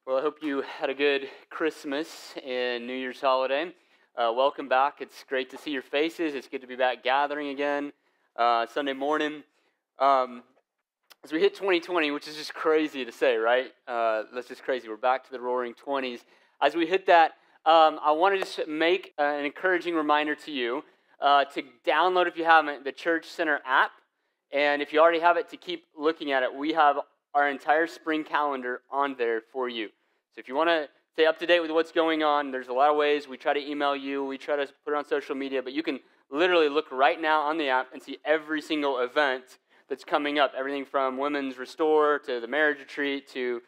Well, I hope you had a good Christmas and New Year's holiday. Welcome back. It's great to see your faces. It's good to be back gathering again Sunday morning. As we hit 2020, which is just crazy to say, right? That's just crazy. We're back to the roaring 20s. As we hit that, I want to just make an encouraging reminder to you to download, if you haven't, the Church Center app. And if you already have it, to keep looking at it. We have our entire spring calendar on there for you. So if you want to stay up to date with what's going on, there's a lot of ways. We try to email you. We try to put it on social media. But you can literally look right now on the app and see every single event that's coming up. Everything from Women's Restore to the marriage retreat to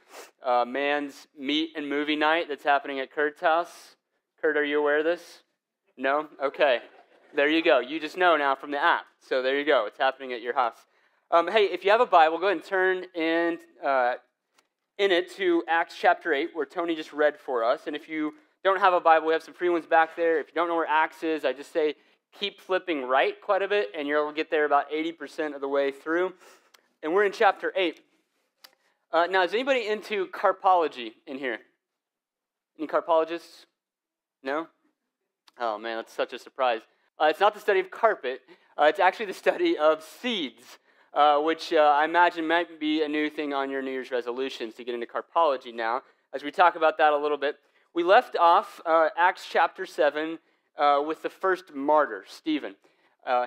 Man's Meet and Movie Night that's happening at Kurt's house. Kurt, are you aware of this? No? Okay. There you go. You just know now from the app. So there you go. It's happening at your house. Hey, if you have a Bible, go ahead and turn in it to Acts chapter 8, where Tony just read for us. And if you don't have a Bible, we have some free ones back there. If you don't know where Acts is, I just say keep flipping right quite a bit, and you'll get there about 80% of the way through. And we're in chapter 8. Now, is anybody into carpology in here? Any carpologists? No? Oh, man, that's such a surprise. It's not the study of carpet. It's actually the study of seeds, which I imagine might be a new thing on your New Year's resolutions to get into carpology now. As we talk about that a little bit, we left off Acts chapter 7 with the first martyr, Stephen.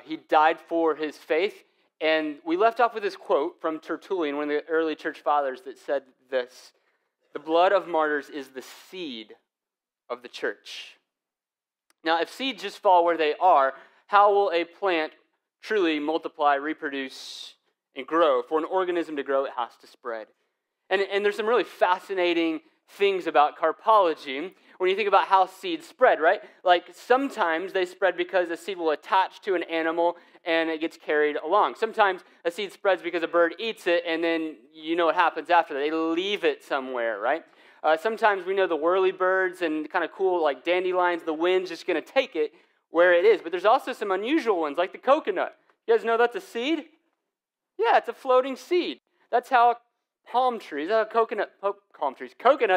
He died for his faith, and we left off with this quote from Tertullian, one of the early church fathers, that said this: "The blood of martyrs is the seed of the church." Now, if seeds just fall where they are, how will a plant truly multiply, reproduce, and grow? For an organism to grow, it has to spread. And there's some really fascinating things about carpology when you think about how seeds spread, right? Like sometimes they spread because a seed will attach to an animal and it gets carried along. Sometimes a seed spreads because a bird eats it, and then you know what happens after that. They leave it somewhere, right? Sometimes we know the whirlybirds and kind of cool like dandelions, the wind's just going to take it where it is. But there's also some unusual ones like the coconut. You guys know that's a seed? Yeah, it's a floating seed. That's how palm trees, coconut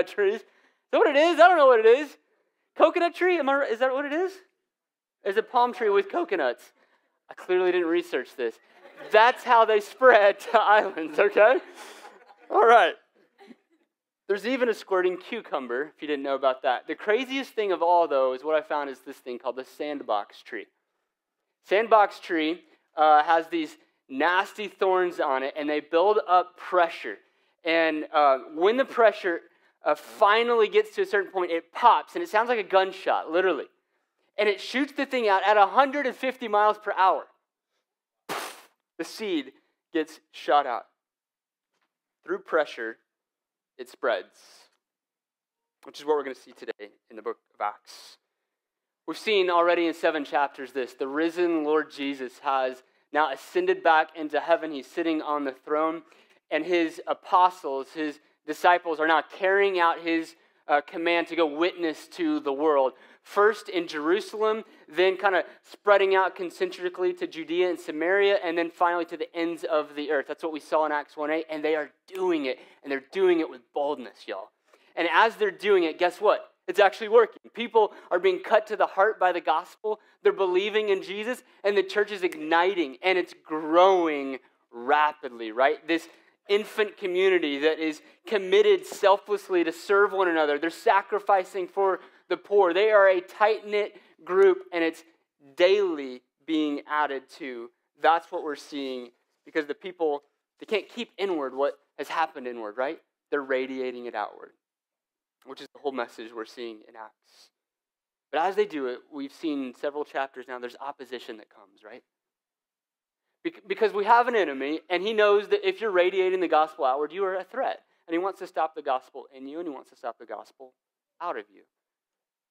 trees. Is that what it is? I don't know what it is. Coconut tree? Is that what it is? It's a palm tree with coconuts. I clearly didn't research this. That's how they spread to islands, okay? All right. There's even a squirting cucumber, if you didn't know about that. The craziest thing of all, though, is what I found is this thing called the sandbox tree. Sandbox tree has these nasty thorns on it, and they build up pressure. And when the pressure finally gets to a certain point, it pops, and it sounds like a gunshot, literally. And it shoots the thing out at 150 miles per hour. The seed gets shot out. Through pressure, it spreads, which is what we're going to see today in the book of Acts. We've seen already in 7 chapters this. The risen Lord Jesus has now ascended back into heaven. He's sitting on the throne, and his apostles, his disciples, are now carrying out his command to go witness to the world. First in Jerusalem, then kind of spreading out concentrically to Judea and Samaria, and then finally to the ends of the earth. That's what we saw in Acts 1:8, and they are doing it, and they're doing it with boldness, y'all. And as they're doing it, guess what? It's actually working. People are being cut to the heart by the gospel. They're believing in Jesus, and the church is igniting, and it's growing rapidly, right? This infant community that is committed selflessly to serve one another. They're sacrificing for the poor. They are a tight-knit group, and it's daily being added to. That's what we're seeing, because the people, they can't keep inward what has happened inward, right? They're radiating it outward, which is the whole message we're seeing in Acts. But as they do it, we've seen several chapters now, there's opposition that comes, right? Because we have an enemy, and he knows that if you're radiating the gospel outward, you are a threat. And he wants to stop the gospel in you, and he wants to stop the gospel out of you.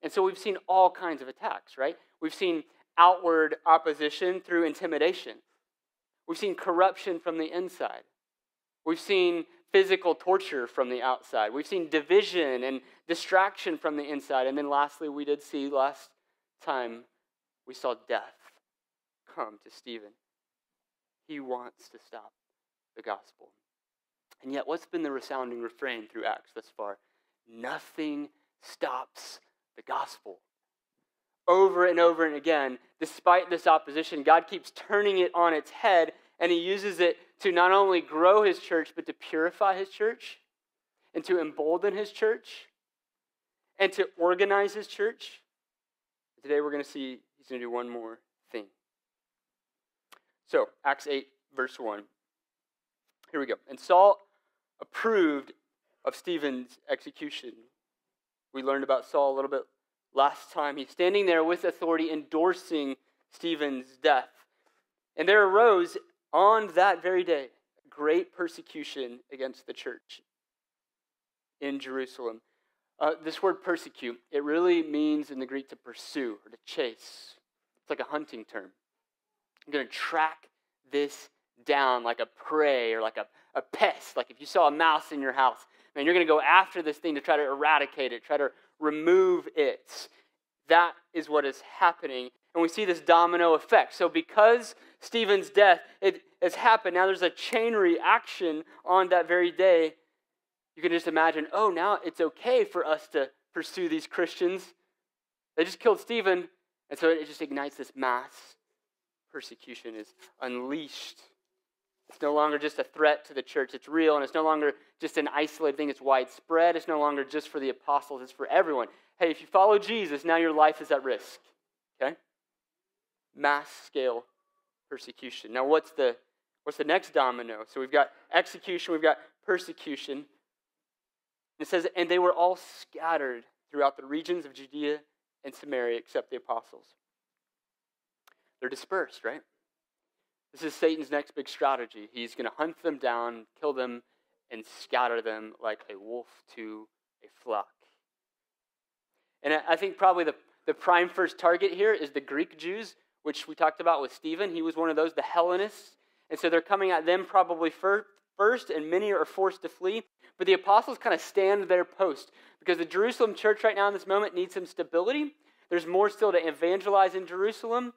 And so we've seen all kinds of attacks, right? We've seen outward opposition through intimidation. We've seen corruption from the inside. We've seen physical torture from the outside. We've seen division and distraction from the inside. And then lastly, we did see last time, we saw death come to Stephen. He wants to stop the gospel. And yet, what's been the resounding refrain through Acts thus far? nothing stops the gospel. Over and over and again, despite this opposition, God keeps turning it on its head, and he uses it to not only grow his church, but to purify his church, and to embolden his church, and to organize his church. Today we're going to see he's going to do one more thing. So, Acts 8, verse 1. Here we go. And Saul approved of Stephen's execution. We learned about Saul a little bit last time. He's standing there with authority endorsing Stephen's death. And there arose on that very day great persecution against the church in Jerusalem. This word persecute, it really means in the Greek to pursue or to chase. It's like a hunting term. I'm going to track this down like a prey or like a pest. Like if you saw a mouse in your house, man, you're going to go after this thing to try to eradicate it, try to remove it. That is what is happening. And we see this domino effect. So because Stephen's death, it has happened, now there's a chain reaction on that very day. You can just imagine, oh, now it's okay for us to pursue these Christians. They just killed Stephen, and so it just ignites this mass persecution is unleashed. It's no longer just a threat to the church. It's real, and it's no longer just an isolated thing. It's widespread. It's no longer just for the apostles. It's for everyone. Hey, if you follow Jesus, now your life is at risk. Okay? Mass scale persecution. Now, what's the next domino? So we've got execution. We've got persecution. It says, and they were all scattered throughout the regions of Judea and Samaria except the apostles. They're dispersed, right? This is Satan's next big strategy. He's going to hunt them down, kill them, and scatter them like a wolf to a flock. And I think probably the prime first target here is the Greek Jews, which we talked about with Stephen. He was one of those, the Hellenists. And so they're coming at them probably first, and many are forced to flee. But the apostles kind of stand their post because the Jerusalem church right now in this moment needs some stability. There's more still to evangelize in Jerusalem.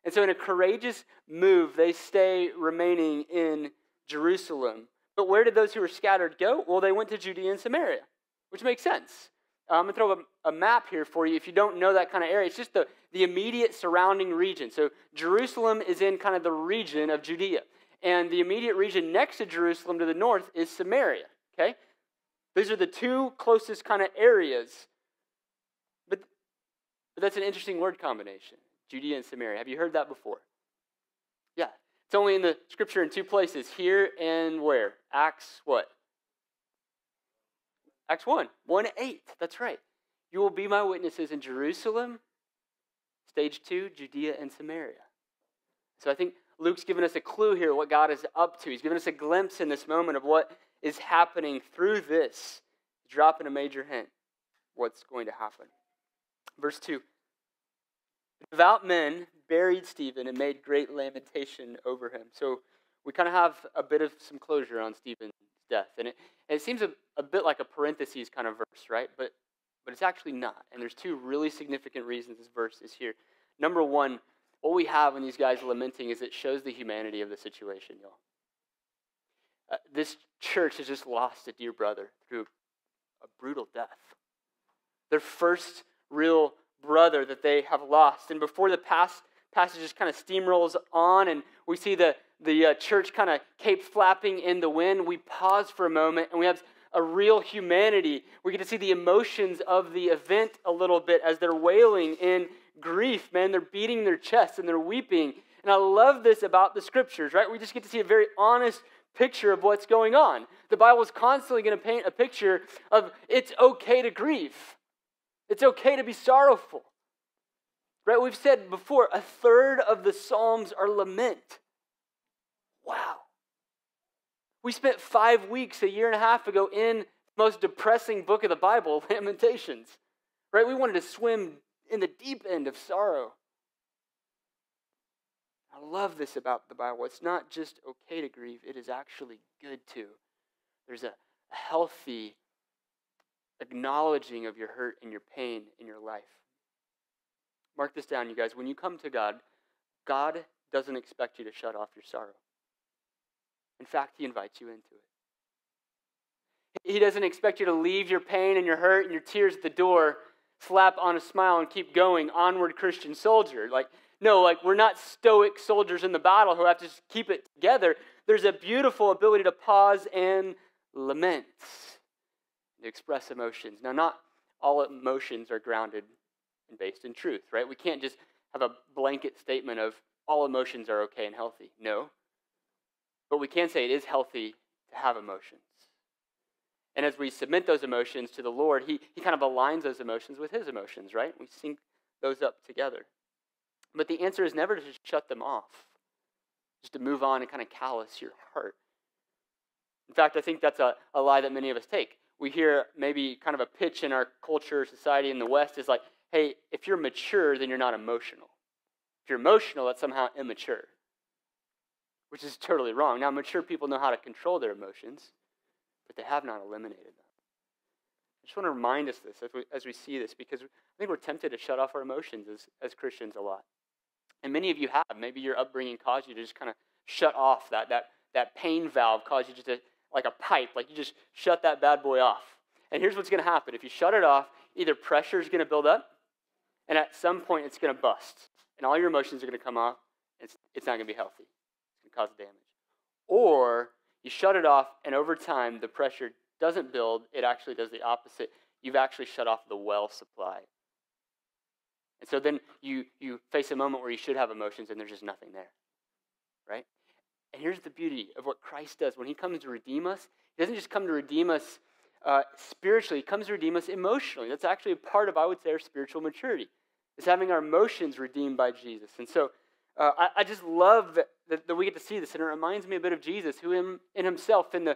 And so in a courageous move, they stay remaining in Jerusalem. But where did those who were scattered go? Well, they went to Judea and Samaria, which makes sense. I'm going to throw a map here for you if you don't know that kind of area. It's just the immediate surrounding region. So Jerusalem is in kind of the region of Judea. And the immediate region next to Jerusalem to the north is Samaria. Okay? These are the two closest kind of areas. But that's an interesting word combination. Judea and Samaria. Have you heard that before? Yeah. It's only in the scripture in two places. Here and where? Acts what? Acts 1:8. That's right. You will be my witnesses in Jerusalem, stage 2, Judea and Samaria. So I think Luke's given us a clue here what God is up to. He's given us a glimpse in this moment of what is happening through this. He's dropping a major hint what's going to happen. Verse 2. Devout men buried Stephen and made great lamentation over him. So we kind of have a bit of some closure on Stephen's death. And it seems a bit like a parentheses kind of verse, right? But it's actually not. And there's two really significant reasons this verse is here. Number one, what we have in these guys lamenting is it shows the humanity of the situation, y'all. This church has just lost a dear brother through a brutal death. Their first real brother that they have lost. And before the passage just kind of steamrolls on and we see the church kind of cape flapping in the wind, we pause for a moment and we have a real humanity. We get to see the emotions of the event a little bit as they're wailing in grief, man. They're beating their chests and they're weeping. And I love this about the scriptures, right? We just get to see a very honest picture of what's going on. The Bible is constantly going to paint a picture of it's okay to grieve. It's okay to be sorrowful. Right? We've said before, a third of the Psalms are lament. Wow. We spent 5 weeks, a year and a half ago, in the most depressing book of the Bible, Lamentations. Right? We wanted to swim in the deep end of sorrow. I love this about the Bible. It's not just okay to grieve, it is actually good to. There's a healthy acknowledging of your hurt and your pain in your life. Mark this down, you guys. When you come to God, God doesn't expect you to shut off your sorrow. In fact, He invites you into it. He doesn't expect you to leave your pain and your hurt and your tears at the door, slap on a smile, and keep going, onward Christian soldier. No, we're not stoic soldiers in the battle who have to just keep it together. There's a beautiful ability to pause and lament, to express emotions. Now, not all emotions are grounded and based in truth, right? We can't just have a blanket statement of all emotions are okay and healthy. No. But we can say it is healthy to have emotions. And as we submit those emotions to the Lord, he kind of aligns those emotions with his emotions, right? We sync those up together. But the answer is never to just shut them off, just to move on and kind of callous your heart. In fact, I think that's a lie that many of us take. We hear maybe kind of a pitch in our culture, society in the West is like, hey, if you're mature, then you're not emotional. If you're emotional, that's somehow immature, which is totally wrong. Now, mature people know how to control their emotions, but they have not eliminated them. I just want to remind us this as we see this, because I think we're tempted to shut off our emotions as Christians a lot. And many of you have. Maybe your upbringing caused you to just kind of shut off that pain valve, caused you just to, like a pipe, like you just shut that bad boy off. And here's what's going to happen. If you shut it off, either pressure is going to build up, and at some point it's going to bust. And all your emotions are going to come off, and it's not going to be healthy. It's going to cause damage. Or you shut it off, and over time, the pressure doesn't build. It actually does the opposite. You've actually shut off the well supply. And so then you face a moment where you should have emotions, and there's just nothing there, right? And here's the beauty of what Christ does. When he comes to redeem us, he doesn't just come to redeem us spiritually. He comes to redeem us emotionally. That's actually a part of, I would say, our spiritual maturity, is having our emotions redeemed by Jesus. And so I just love that we get to see this, and it reminds me a bit of Jesus, who in himself, in the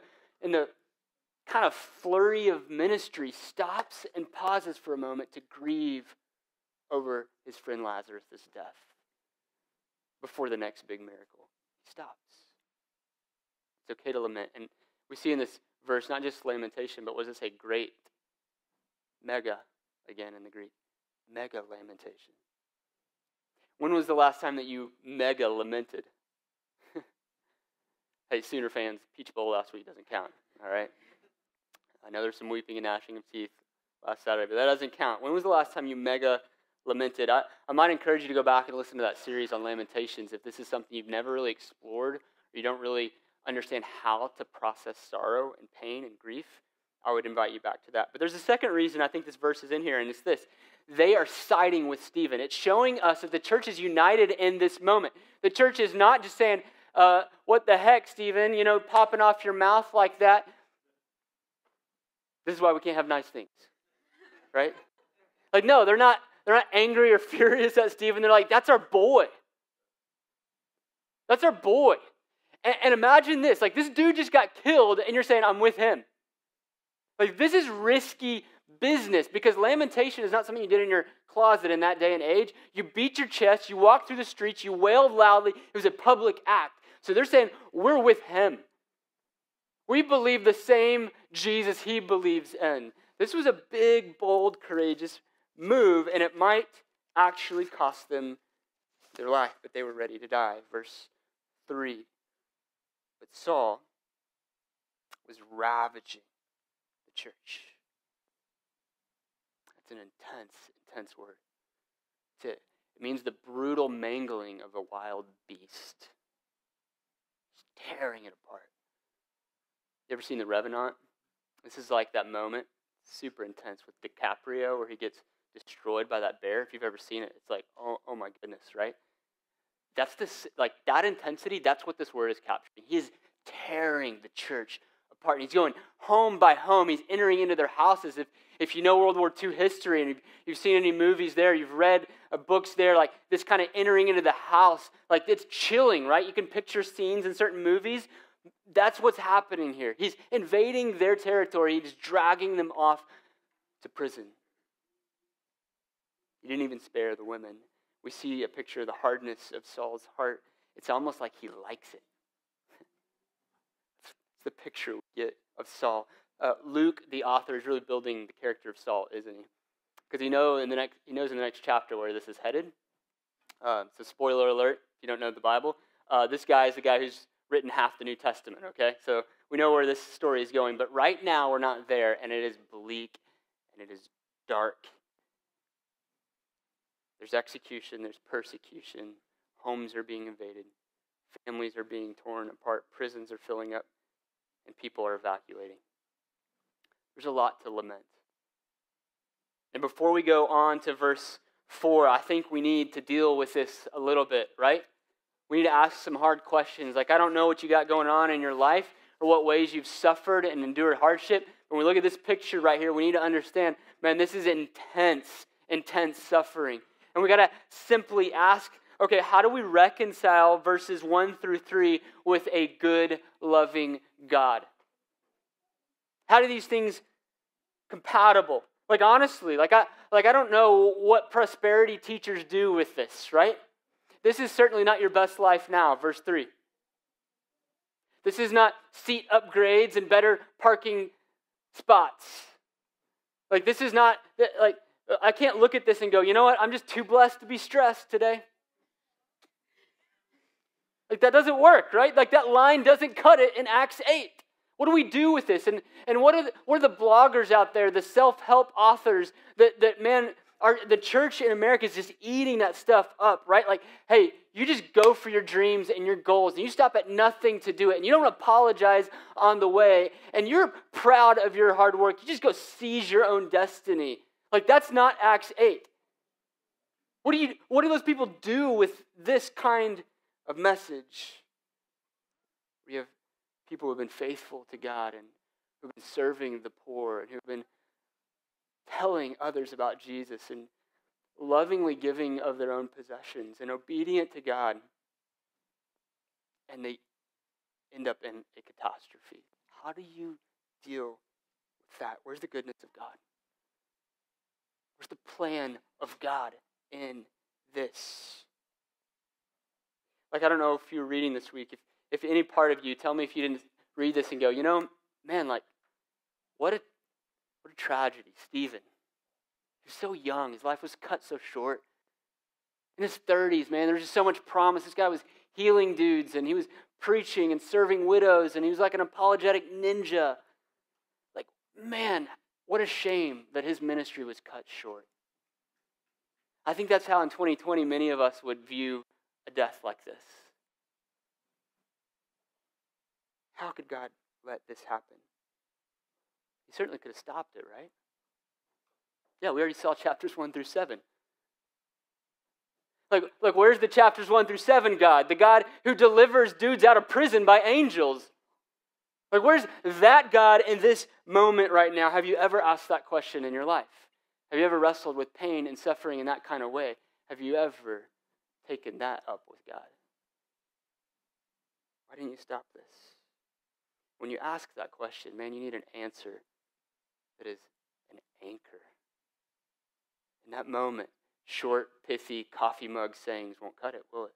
kind of flurry of ministry, stops and pauses for a moment to grieve over his friend Lazarus' death before the next big miracle. He stops. It's okay to lament. And we see in this verse not just lamentation, but what does it say? Great. Mega, again in the Greek. Mega lamentation. When was the last time that you mega lamented? Hey, Sooner fans, Peach Bowl last week doesn't count, all right? I know there's some weeping and gnashing of teeth last Saturday, but that doesn't count. When was the last time you mega lamented? I might encourage you to go back and listen to that series on Lamentations if this is something you've never really explored, or you don't really understand how to process sorrow and pain and grief. I would invite you back to that. But there's a second reason I think this verse is in here, and it's this. They are siding with Stephen. It's showing us that the church is united in this moment. The church is not just saying, what the heck, Stephen, popping off your mouth like that. This is why we can't have nice things, right? No, they're not angry or furious at Stephen. They're like, that's our boy. That's our boy. And imagine this. This dude just got killed, and you're saying, I'm with him. This is risky business, because lamentation is not something you did in your closet in that day and age. You beat your chest, you walked through the streets, you wailed loudly. It was a public act. So they're saying, we're with him. We believe the same Jesus he believes in. This was a big, bold, courageous move, and it might actually cost them their life, but they were ready to die. Verse 3. But Saul was ravaging the church. That's an intense word. It means the brutal mangling of a wild beast. Just tearing it apart. You ever seen The Revenant? This is like that moment, super intense, with DiCaprio, where he gets destroyed by that bear. If you've ever seen it, it's like, oh my goodness, right? That's this, that intensity, that's what this word is capturing. He is tearing the church apart. He's going home by home. He's entering into their houses. If you know World War II history and you've seen any movies there, you've read books there, this kind of entering into the house, it's chilling, right? You can picture scenes in certain movies. That's what's happening here. He's invading their territory. He's dragging them off to prison. He didn't even spare the women. We see a picture of the hardness of Saul's heart. It's almost like he likes it. It's the picture we get of Saul. Luke, the author, is really building the character of Saul, isn't he? Because he knows in the next chapter where this is headed. So spoiler alert, if you don't know the Bible. This guy is the guy who's written half the New Testament, okay? So we know where this story is going. But right now, we're not there, and it is bleak, and it is dark. There's execution, there's persecution. Homes are being invaded. Families are being torn apart. Prisons are filling up, and people are evacuating. There's a lot to lament. And before we go on to verse 4, I think we need to deal with this a little bit, right? We need to ask some hard questions. Like, I don't know what you got going on in your life or what ways you've suffered and endured hardship. When we look at this picture right here, we need to understand, man, this is intense suffering. And we got to simply ask, okay, how do we reconcile verses 1 through 3 with a good, loving God? How do these things compatible? Like, honestly, I don't know what prosperity teachers do with this, right? This is certainly not your best life now, verse 3. This is not seat upgrades and better parking spots. Like, this is not, like, I can't look at this and go, you know what, I'm just too blessed to be stressed today. Like, that doesn't work, right? Like, that line doesn't cut it in Acts 8. What do we do with this? And what are the bloggers out there, the self-help authors that man, the church in America is just eating that stuff up, right? Like, hey, you just go for your dreams and your goals, and you stop at nothing to do it, and you don't apologize on the way, and you're proud of your hard work. You just go seize your own destiny. Like, that's not Acts 8. What do those people do with this kind of message? We have people who have been faithful to God and who have been serving the poor and who have been telling others about Jesus and lovingly giving of their own possessions and obedient to God, and they end up in a catastrophe. How do you deal with that? Where's the goodness of God? Where's the plan of God in this? Like, I don't know if you were reading this week, if any part of you, tell me if you didn't read this and go, you know, man, like, what a tragedy. Stephen, he was so young. His life was cut so short. In his 30s, man, there was just so much promise. This guy was healing dudes, and he was preaching and serving widows, and he was like an apologetic ninja. Like, man, what a shame that his ministry was cut short. I think that's how in 2020 many of us would view a death like this. How could God let this happen? He certainly could have stopped it, right? Yeah, we already saw chapters 1 through 7. Like, where's the chapters 1 through 7 God? The God who delivers dudes out of prison by angels. Like, where's that God in this moment right now? Have you ever asked that question in your life? Have you ever wrestled with pain and suffering in that kind of way? Have you ever taken that up with God? Why didn't you stop this? When you ask that question, man, you need an answer that is an anchor. In that moment, short, pithy, coffee mug sayings won't cut it, will it?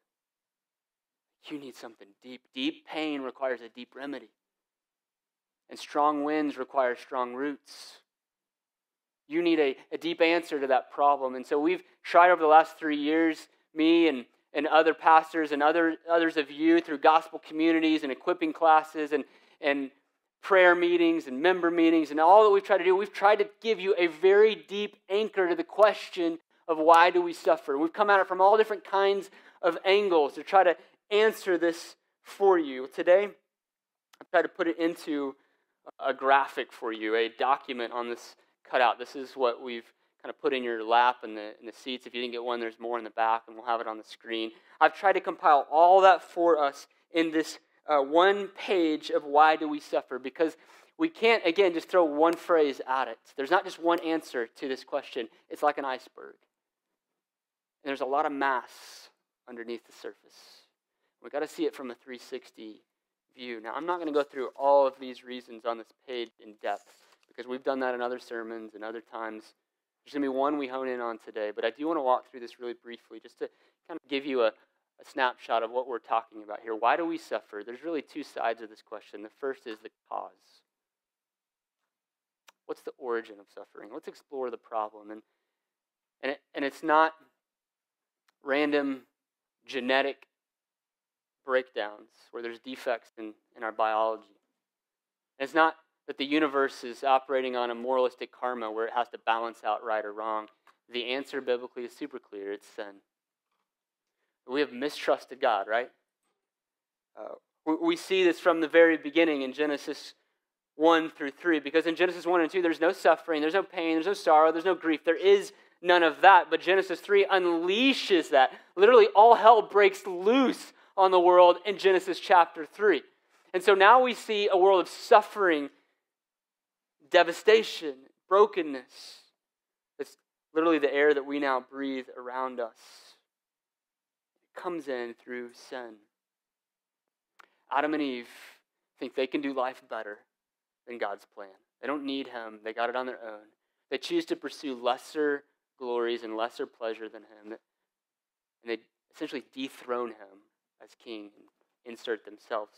You need something deep. Deep pain requires a deep remedy. And strong winds require strong roots. You need a deep answer to that problem. And so we've tried over the last 3 years, me and other pastors and others of you, through gospel communities and equipping classes and prayer meetings and member meetings and all that we've tried to do, we've tried to give you a very deep anchor to the question of why do we suffer. We've come at it from all different kinds of angles to try to answer this for you. Today, I've tried to put it into a graphic for you, a document on this cutout. This is what we've kind of put in your lap and the seats. If you didn't get one, there's more in the back, and we'll have it on the screen. I've tried to compile all that for us in this one page of why do we suffer, because we can't, again, just throw one phrase at it. There's not just one answer to this question. It's like an iceberg. And there's a lot of mass underneath the surface. We've got to see it from a 360 view. Now, I'm not going to go through all of these reasons on this page in depth, because we've done that in other sermons and other times. There's going to be one we hone in on today, but I do want to walk through this really briefly just to kind of give you a snapshot of what we're talking about here. Why do we suffer? There's really two sides of this question. The first is the cause. What's the origin of suffering? Let's explore the problem. And it's not random genetic breakdowns where there's defects in our biology. And it's not that the universe is operating on a moralistic karma where it has to balance out right or wrong. The answer biblically is super clear. It's sin. We have mistrusted God, right? We see this from the very beginning in Genesis 1 through 3, because in Genesis 1 and 2, there's no suffering, there's no pain, there's no sorrow, there's no grief. There is none of that. But Genesis 3 unleashes that. Literally, all hell breaks loose on the world in Genesis chapter 3. And so now we see a world of suffering, devastation, brokenness. It's literally the air that we now breathe around us. It comes in through sin. Adam and Eve think they can do life better than God's plan. They don't need him. They got it on their own. They choose to pursue lesser glories and lesser pleasure than him. And they essentially dethrone him as king and insert themselves,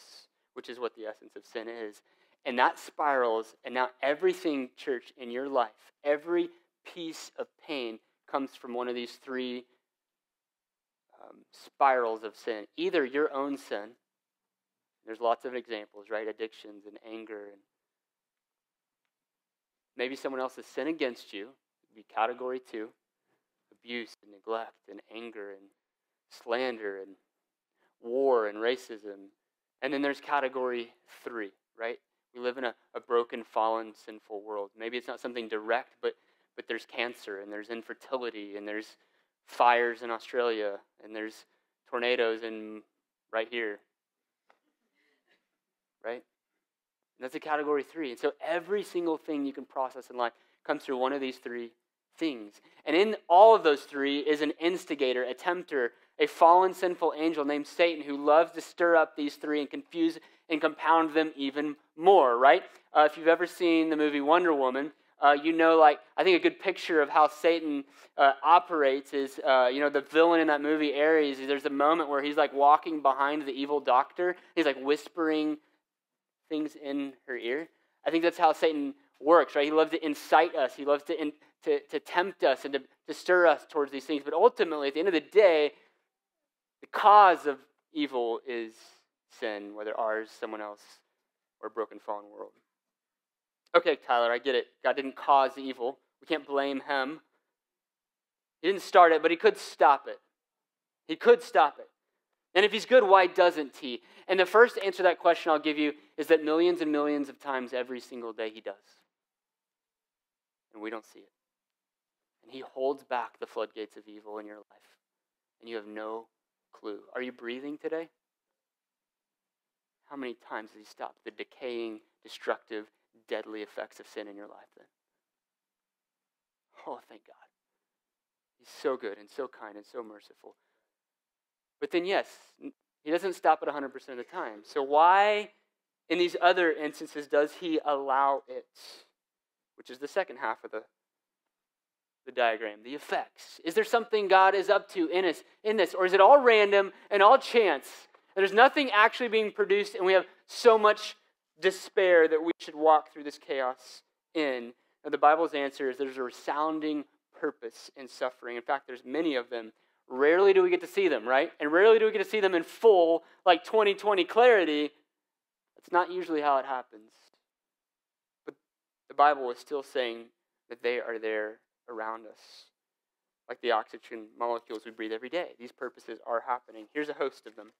which is what the essence of sin is. And that spirals, and now everything, church, in your life, every piece of pain comes from one of these three spirals of sin. Either your own sin, there's lots of examples, right? Addictions and anger, and maybe someone else's sin against you. It'd be category 2, abuse and neglect and anger and slander and war and racism. And then there's category 3, right? We live in a broken, fallen, sinful world. Maybe it's not something direct, but there's cancer, and there's infertility, and there's fires in Australia, and there's tornadoes right here. Right? And that's a category 3. And so every single thing you can process in life comes through one of these 3 things. And in all of those 3 is an instigator, a tempter, a fallen, sinful angel named Satan who loves to stir up these 3 and confuse and compound them even more, right? If you've ever seen the movie Wonder Woman, I think a good picture of how Satan operates is, the villain in that movie, Ares. There's a moment where he's like walking behind the evil doctor. He's like whispering things in her ear. I think that's how Satan works, right? He loves to incite us. He loves to tempt us and to stir us towards these things. But ultimately, at the end of the day, the cause of evil is sin, whether ours, someone else, or a broken, fallen world. Okay, Tyler, I get it. God didn't cause the evil. We can't blame him. He didn't start it, but he could stop it. He could stop it. And if he's good, why doesn't he? And the first answer to that question I'll give you is that millions and millions of times every single day he does. And we don't see it. And he holds back the floodgates of evil in your life. And you have no clue. Are you breathing today? How many times has he stopped the decaying, destructive, deadly effects of sin in your life then? Oh, thank God. He's so good and so kind and so merciful. But then yes, he doesn't stop it 100% of the time. So why, in these other instances, does he allow it? Which is the second half of the diagram, the effects. Is there something God is up to in this? Or is it all random and all chance? And there's nothing actually being produced, and we have so much despair that we should walk through this chaos in. And the Bible's answer is there's a resounding purpose in suffering. In fact, there's many of them. Rarely do we get to see them, right? And rarely do we get to see them in full, like 20/20 clarity. That's not usually how it happens. But the Bible is still saying that they are there around us, like the oxygen molecules we breathe every day. These purposes are happening. Here's a host of them.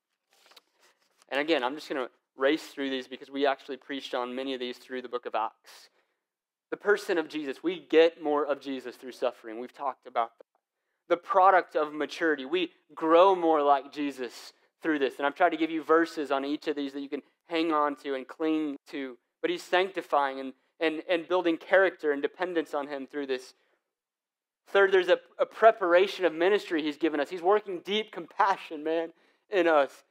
And again, I'm just going to race through these because we actually preached on many of these through the book of Acts. The person of Jesus. We get more of Jesus through suffering. We've talked about that. The product of maturity. We grow more like Jesus through this. And I've tried to give you verses on each of these that you can hang on to and cling to. But he's sanctifying and building character and dependence on him through this. Third, there's a preparation of ministry he's given us. He's working deep compassion, man, in us.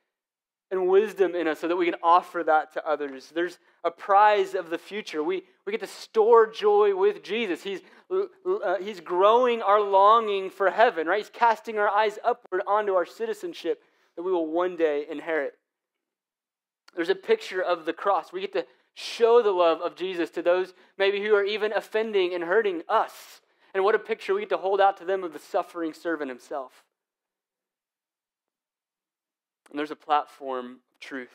And wisdom in us so that we can offer that to others. There's a prize of the future. We get to store joy with Jesus. He's growing our longing for heaven, right? He's casting our eyes upward onto our citizenship that we will one day inherit. There's a picture of the cross. We get to show the love of Jesus to those maybe who are even offending and hurting us. And what a picture we get to hold out to them of the suffering servant himself. And there's a platform of truth.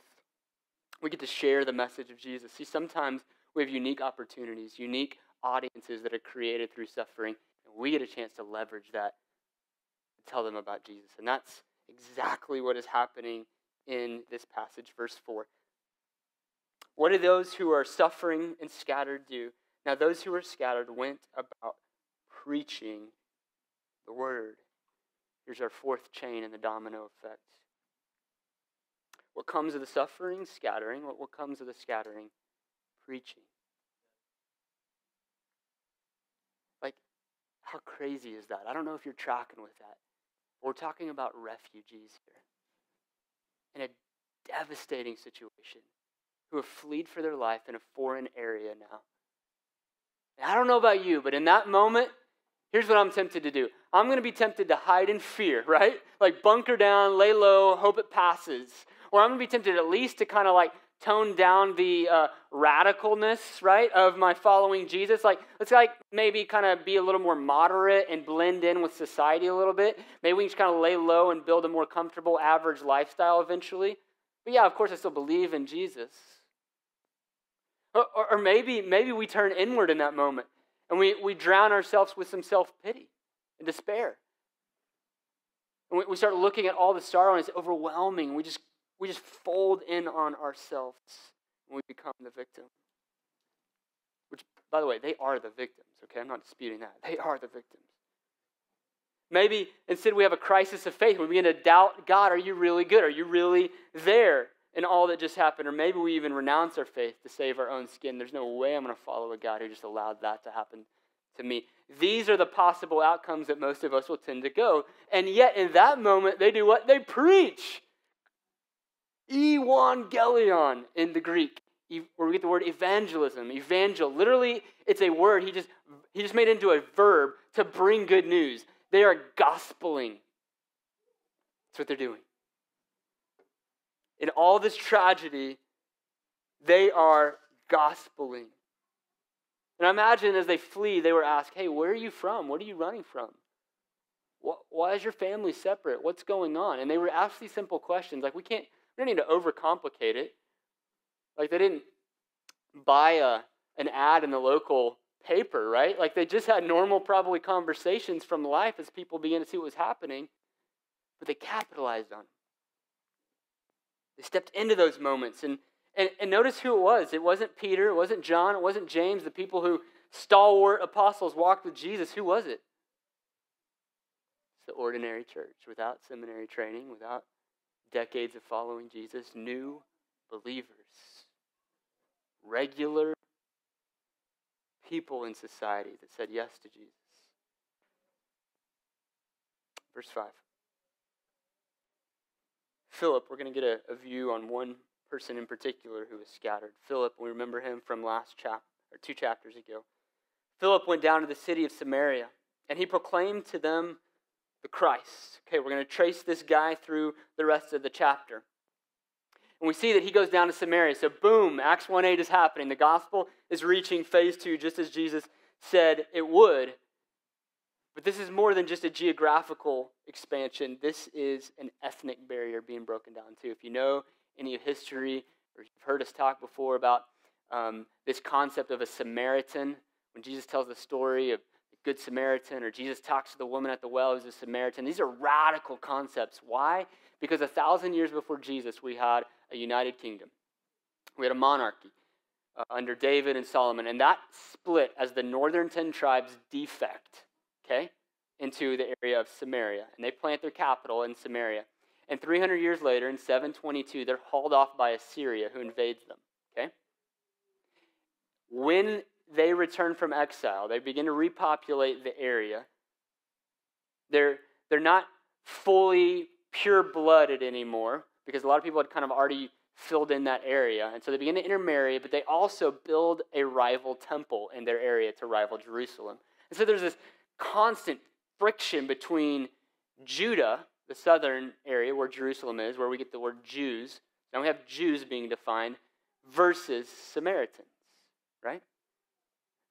we get to share the message of Jesus. See, sometimes we have unique opportunities, unique audiences that are created through suffering, and we get a chance to leverage that and tell them about Jesus. And that's exactly what is happening in this passage, verse 4. What do those who are suffering and scattered do? Now, those who are scattered went about preaching the word. Here's our fourth chain in the domino effect. What comes of the suffering? Scattering. What comes of the scattering? Preaching. Like, how crazy is that? I don't know if you're tracking with that. We're talking about refugees here in a devastating situation who have fled for their life in a foreign area now. And I don't know about you, but in that moment, here's what I'm tempted to do. I'm going to be tempted to hide in fear, right? Like bunker down, lay low, hope it passes. Or I'm going to be tempted at least to kind of like tone down the radicalness, right, of my following Jesus. Like, let's like maybe kind of be a little more moderate and blend in with society a little bit. Maybe we can just kind of lay low and build a more comfortable, average lifestyle eventually. But yeah, of course, I still believe in Jesus. Or maybe we turn inward in that moment and we drown ourselves with some self-pity and despair. And we start looking at all the sorrow and it's overwhelming. We just fold in on ourselves and we become the victim. Which, by the way, they are the victims, okay? I'm not disputing that. They are the victims. Maybe instead we have a crisis of faith. We begin to doubt, God, are you really good? Are you really there in all that just happened? Or maybe we even renounce our faith to save our own skin. There's no way I'm going to follow a God who just allowed that to happen to me. These are the possible outcomes that most of us will tend to go. And yet in that moment, they do what? They preach. Evangelion in the Greek, where we get the word evangelism. Evangel, literally, it's a word. He just made it into a verb to bring good news. They are gospeling. That's what they're doing. In all this tragedy, they are gospeling. And I imagine as they flee, they were asked, hey, where are you from? What are you running from? Why is your family separate? What's going on? And they were asked these simple questions. Like, we don't need to overcomplicate it. Like, they didn't buy an ad in the local paper, right? Like, they just had normal, probably, conversations from life as people began to see what was happening. But they capitalized on it. They stepped into those moments. And notice who it was. It wasn't Peter. It wasn't John. It wasn't James, the people who stalwart apostles walked with Jesus. Who was it? It's the ordinary church without seminary training, without decades of following Jesus, new believers, regular people in society that said yes to Jesus. Verse 5. Philip, we're going to get a view on one person in particular who was scattered. Philip, we remember him from two chapters ago. Philip went down to the city of Samaria, and he proclaimed to them the Christ. Okay, we're going to trace this guy through the rest of the chapter. And we see that he goes down to Samaria. So boom, Acts 1:8 is happening. The gospel is reaching phase 2, just as Jesus said it would. But this is more than just a geographical expansion. This is an ethnic barrier being broken down too. If you know any of history, or you've heard us talk before about this concept of a Samaritan, when Jesus tells the story of the Good Samaritan, or Jesus talks to the woman at the well who's a Samaritan, these are radical concepts. Why? Because 1,000 years before Jesus, we had a united kingdom. We had a monarchy under David and Solomon, and that split as the northern 10 tribes defect, okay, into the area of Samaria. And they plant their capital in Samaria. And 300 years later, in 722, they're hauled off by Assyria, who invades them, okay? When they return from exile, they begin to repopulate the area. They're not fully pure-blooded anymore, because a lot of people had kind of already filled in that area. And so they begin to intermarry, but they also build a rival temple in their area to rival Jerusalem. And so there's this constant friction between Judah, the southern area where Jerusalem is, where we get the word Jews. Now we have Jews being defined versus Samaritans, right?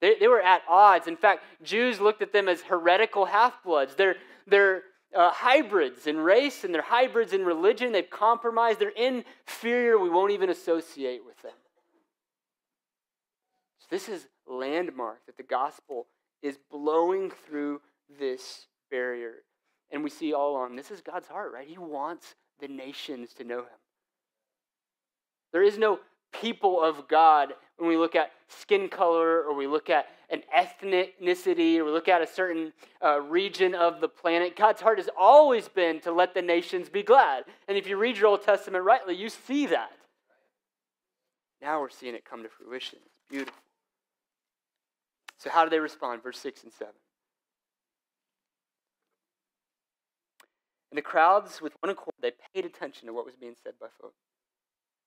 They were at odds. In fact, Jews looked at them as heretical half-bloods. They're hybrids in race, and they're hybrids in religion. They've compromised. They're inferior. We won't even associate with them. So this is landmark that the gospel is blowing through this barrier. And we see all along, this is God's heart, right? He wants the nations to know him. There is no people of God when we look at skin color, or we look at an ethnicity, or we look at a certain region of the planet. God's heart has always been to let the nations be glad. And if you read your Old Testament rightly, you see that. Now we're seeing it come to fruition. It's beautiful. So how do they respond? Verse 6 and 7. And the crowds, with one accord, they paid attention to what was being said by folk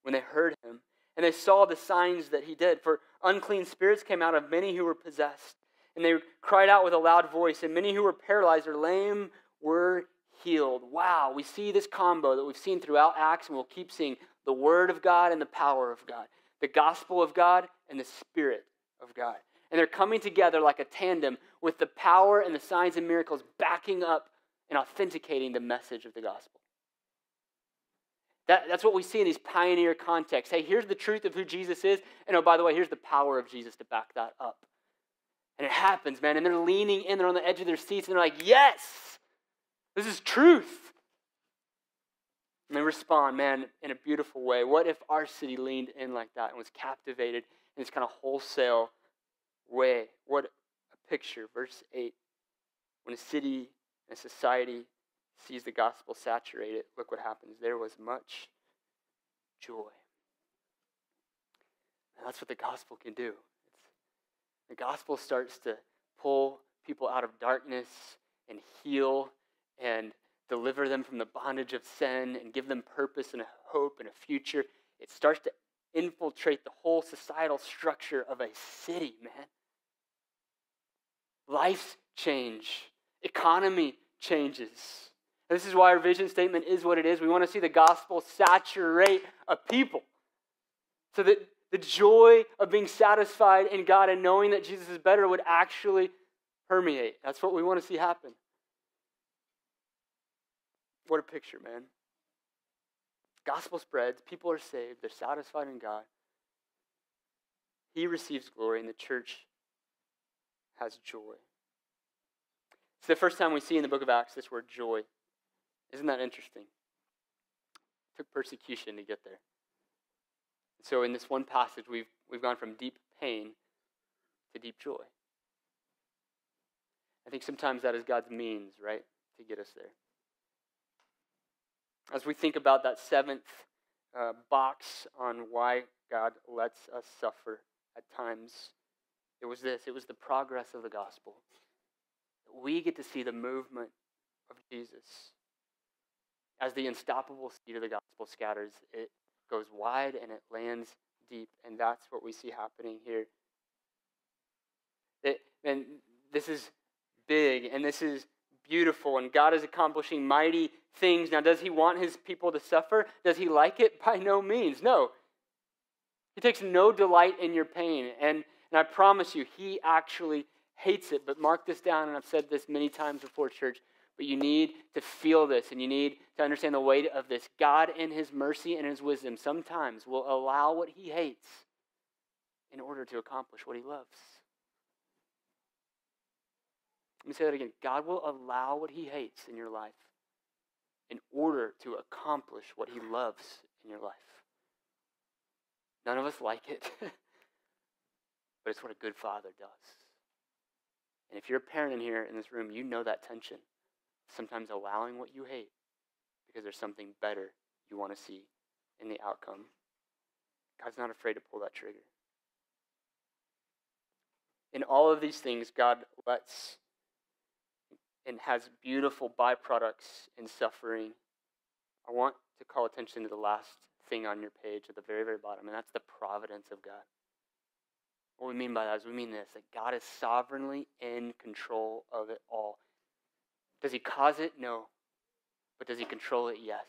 when they heard him, and they saw the signs that he did. For unclean spirits came out of many who were possessed, and they cried out with a loud voice, and many who were paralyzed or lame were healed. Wow, we see this combo that we've seen throughout Acts, and we'll keep seeing the Word of God and the power of God, the gospel of God and the Spirit of God. And they're coming together like a tandem with the power and the signs and miracles backing up and authenticating the message of the gospel. That's what we see in these pioneer contexts. Hey, here's the truth of who Jesus is. And oh, by the way, here's the power of Jesus to back that up. And it happens, man. And they're leaning in. They're on the edge of their seats. And they're like, yes, this is truth. And they respond, man, in a beautiful way. What if our city leaned in like that and was captivated in this kind of wholesale way? What a picture. Verse 8. When a city and a society sees the gospel saturated, look what happens. There was much joy. And that's what the gospel can do. The gospel starts to pull people out of darkness and heal and deliver them from the bondage of sin and give them purpose and a hope and a future. It starts to infiltrate the whole societal structure of a city, man. Lives change. Economy changes. This is why our vision statement is what it is. We want to see the gospel saturate a people so that the joy of being satisfied in God and knowing that Jesus is better would actually permeate. That's what we want to see happen. What a picture, man. Gospel spreads, people are saved, they're satisfied in God. He receives glory, and the church has joy. It's the first time we see in the book of Acts this word joy. Isn't that interesting? It took persecution to get there. So in this one passage, we've gone from deep pain to deep joy. I think sometimes that is God's means, right, to get us there. As we think about that seventh box on why God lets us suffer at times, it was this. It was the progress of the gospel. We get to see the movement of Jesus. As the unstoppable seed of the gospel scatters, it goes wide and it lands deep. And that's what we see happening here. And this is big and this is beautiful. And God is accomplishing mighty things. Now, does he want his people to suffer? Does he like it? By no means. No. He takes no delight in your pain. And I promise you, he actually hates it. But mark this down, and I've said this many times before, church. But you need to feel this, and you need to understand the weight of this. God, in his mercy and his wisdom, sometimes will allow what he hates in order to accomplish what he loves. Let me say that again. God will allow what he hates in your life in order to accomplish what he loves in your life. None of us like it, but it's what a good father does. And if you're a parent in here in this room, you know that tension. Sometimes allowing what you hate because there's something better you want to see in the outcome. God's not afraid to pull that trigger. In all of these things, God lets and has beautiful byproducts in suffering. I want to call attention to the last thing on your page at the very, very bottom, and that's the providence of God. What we mean by that is we mean this, that God is sovereignly in control of it all. Does he cause it? No. But does he control it? Yes.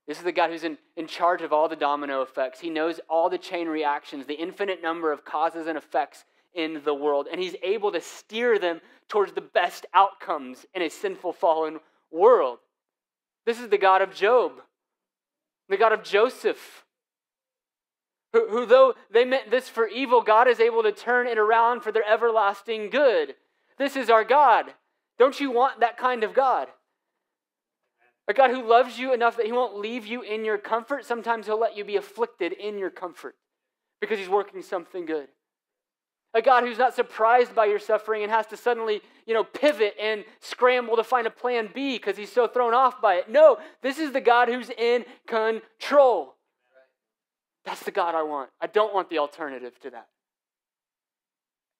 This is the God who's in charge of all the domino effects. He knows all the chain reactions, the infinite number of causes and effects in the world, and he's able to steer them towards the best outcomes in a sinful, fallen world. This is the God of Job, the God of Joseph, who though they meant this for evil, God is able to turn it around for their everlasting good. This is our God. Don't you want that kind of God? A God who loves you enough that he won't leave you in your comfort. Sometimes he'll let you be afflicted in your comfort because he's working something good. A God who's not surprised by your suffering and has to suddenly, pivot and scramble to find a plan B because he's so thrown off by it. No, this is the God who's in control. That's the God I want. I don't want the alternative to that.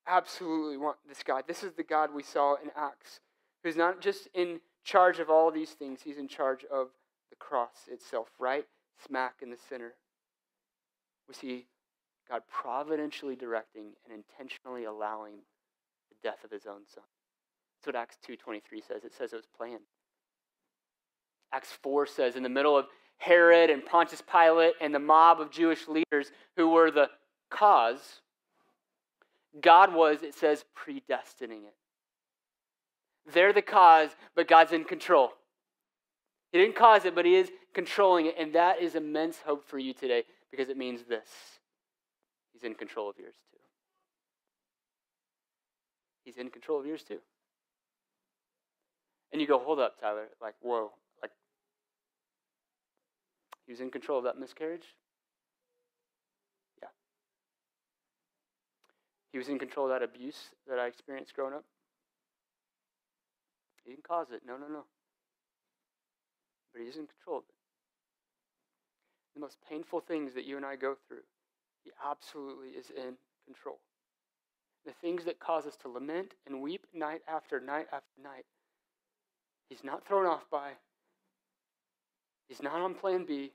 Absolutely want this God. This is the God we saw in Acts, who's not just in charge of all these things. He's in charge of the cross itself, right smack in the center. We see God providentially directing and intentionally allowing the death of his own son. That's what Acts 2:23 says. It says it was planned. Acts 4 says, in the middle of Herod and Pontius Pilate and the mob of Jewish leaders who were the cause, God was, it says, predestining it. They're the cause, but God's in control. He didn't cause it, but he is controlling it. And that is immense hope for you today because it means this. He's in control of yours too. He's in control of yours too. And you go, hold up, Tyler. Like, whoa. Like, he was in control of that miscarriage? Yeah. He was in control of that abuse that I experienced growing up? He didn't cause it. No. But he's in control of it. The most painful things that you and I go through, he absolutely is in control. The things that cause us to lament and weep night after night after night, he's not thrown off by. He's not on plan B.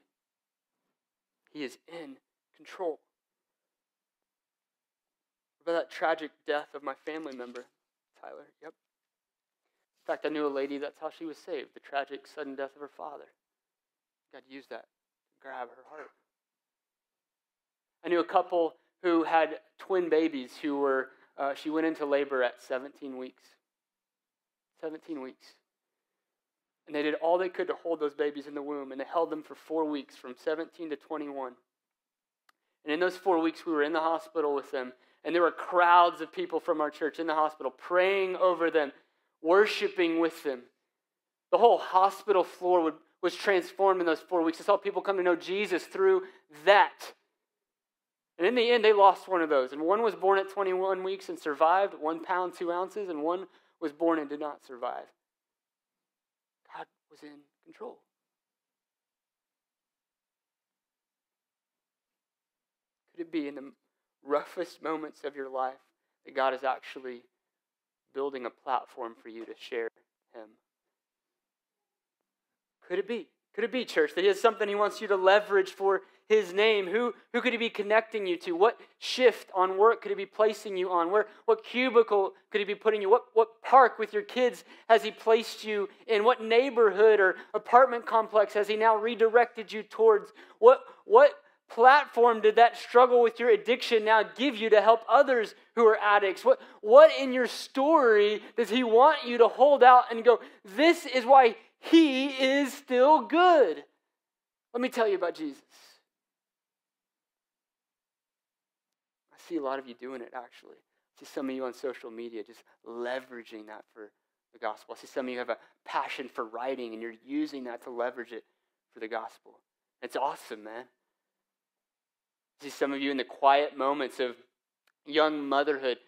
He is in control. What about that tragic death of my family member, Tyler? Yep. In fact, I knew a lady, that's how she was saved, the tragic sudden death of her father. God used that to grab her heart. I knew a couple who had twin babies who were, she went into labor at 17 weeks. 17 weeks. And they did all they could to hold those babies in the womb, and they held them for 4 weeks, from 17 to 21. And in those 4 weeks, we were in the hospital with them, and there were crowds of people from our church in the hospital praying over them, worshiping with them. The whole hospital floor was transformed in those 4 weeks. I saw people come to know Jesus through that. And in the end, they lost one of those. And one was born at 21 weeks and survived, 1 pound, 2 ounces, and one was born and did not survive. God was in control. Could it be in the roughest moments of your life that God is actually building a platform for you to share him? Could it be? Could it be, church, that he has something he wants you to leverage for his name? Who could he be connecting you to? What shift on work could he be placing you on? What cubicle could he be putting you? What park with your kids has he placed you in? What neighborhood or apartment complex has he now redirected you towards? What platform did that struggle with your addiction now give you to help others who are addicts? What in your story does he want you to hold out and go, this is why he is still good? Let me tell you about Jesus. I see a lot of you doing it, actually. I see some of you on social media just leveraging that for the gospel. I see some of you have a passion for writing, and you're using that to leverage it for the gospel. It's awesome, man. I see some of you in the quiet moments of young motherhood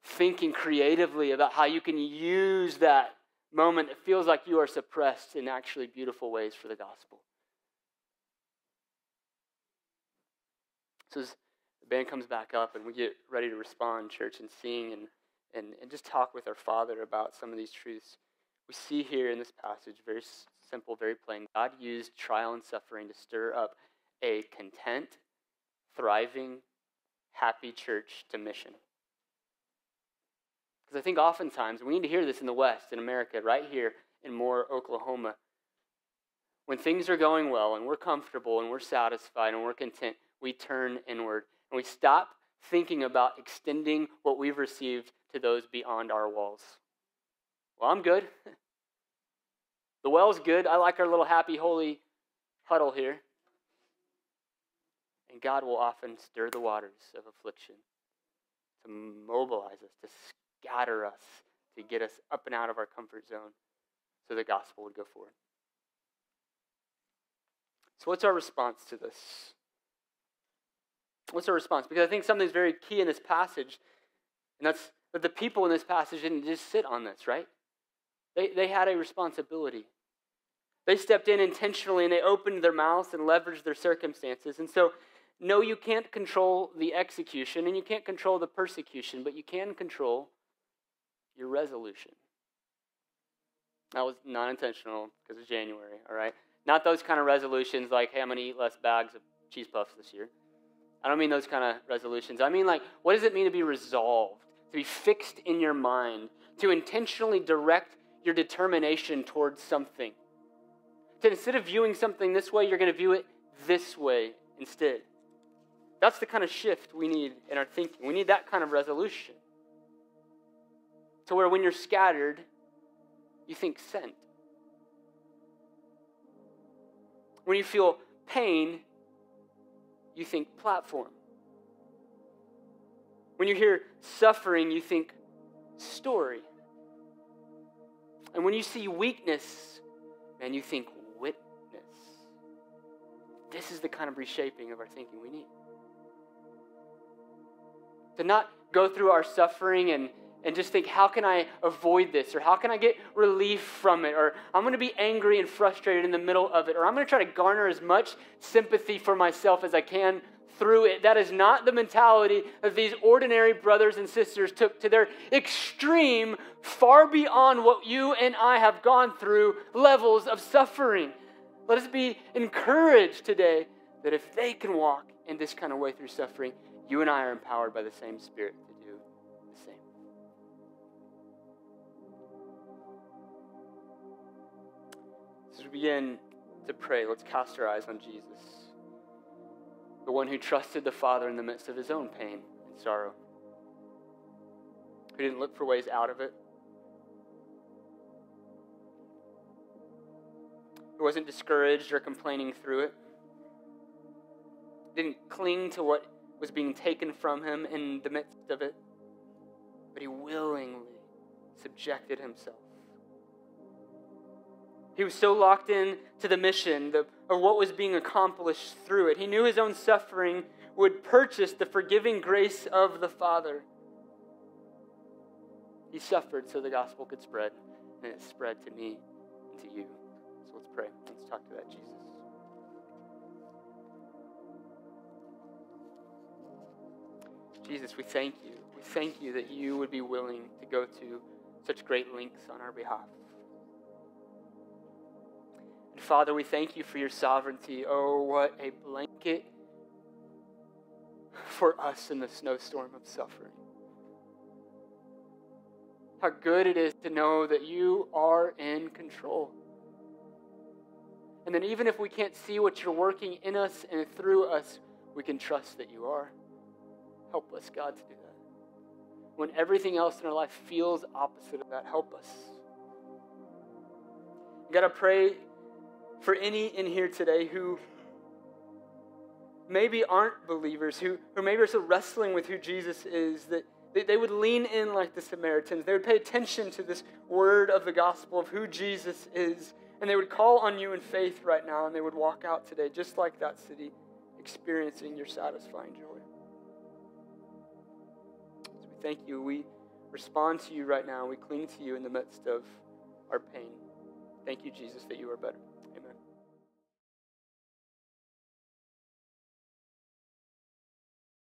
thinking creatively about how you can use that moment that feels like you are suppressed in actually beautiful ways for the gospel. So as the band comes back up and we get ready to respond, church, and sing and just talk with our Father about some of these truths, we see here in this passage, very simple, very plain, God used trial and suffering to stir up a content, thriving, happy church to mission. Because I think oftentimes, we need to hear this in the West, in America, right here in Moore, Oklahoma. When things are going well and we're comfortable and we're satisfied and we're content, we turn inward and we stop thinking about extending what we've received to those beyond our walls. Well, I'm good. The well's good. I like our little happy, holy huddle here. And God will often stir the waters of affliction to mobilize us, to scatter us, to get us up and out of our comfort zone so the gospel would go forward. So what's our response to this? What's our response? Because I think something's very key in this passage, and that's that the people in this passage didn't just sit on this, right? They had a responsibility. They stepped in intentionally and they opened their mouths and leveraged their circumstances. And so, no, you can't control the execution and you can't control the persecution, but you can control your resolution. That was not intentional because it's January, all right? Not those kind of resolutions like, hey, I'm going to eat less bags of cheese puffs this year. I don't mean those kind of resolutions. I mean, like, what does it mean to be resolved, to be fixed in your mind, to intentionally direct your determination towards something? To instead of viewing something this way, you're going to view it this way instead. That's the kind of shift we need in our thinking. We need that kind of resolution. To where when you're scattered, you think sent. When you feel pain, you think platform. When you hear suffering, you think story. And when you see weakness, man, you think witness. This is the kind of reshaping of our thinking we need. To not go through our suffering and just think, how can I avoid this? Or how can I get relief from it? Or I'm going to be angry and frustrated in the middle of it. Or I'm going to try to garner as much sympathy for myself as I can through it. That is not the mentality that these ordinary brothers and sisters took to their extreme, far beyond what you and I have gone through levels of suffering. Let us be encouraged today that if they can walk in this kind of way through suffering, you and I are empowered by the same Spirit to do the same. As we begin to pray, let's cast our eyes on Jesus, the one who trusted the Father in the midst of his own pain and sorrow, who didn't look for ways out of it, who wasn't discouraged or complaining through it, didn't cling to what was being taken from him in the midst of it, but he willingly subjected himself. He was so locked in to the mission of what was being accomplished through it. He knew his own suffering would purchase the forgiving grace of the Father. He suffered so the gospel could spread, and it spread to me and to you. So let's pray. Let's talk to that Jesus. Jesus, we thank you. We thank you that you would be willing to go to such great lengths on our behalf. And Father, we thank you for your sovereignty. Oh, what a blanket for us in the snowstorm of suffering. How good it is to know that you are in control. And then even if we can't see what you're working in us and through us, we can trust that you are. Help us, God, to do that. When everything else in our life feels opposite of that, help us. God, I pray for any in here today who maybe aren't believers, who maybe are still wrestling with who Jesus is, that they would lean in like the Samaritans. They would pay attention to this word of the gospel of who Jesus is, and they would call on you in faith right now, and they would walk out today just like that city, experiencing your satisfying joy. So we thank you. We respond to you right now. We cling to you in the midst of our pain. Thank you, Jesus, that you are better. Amen.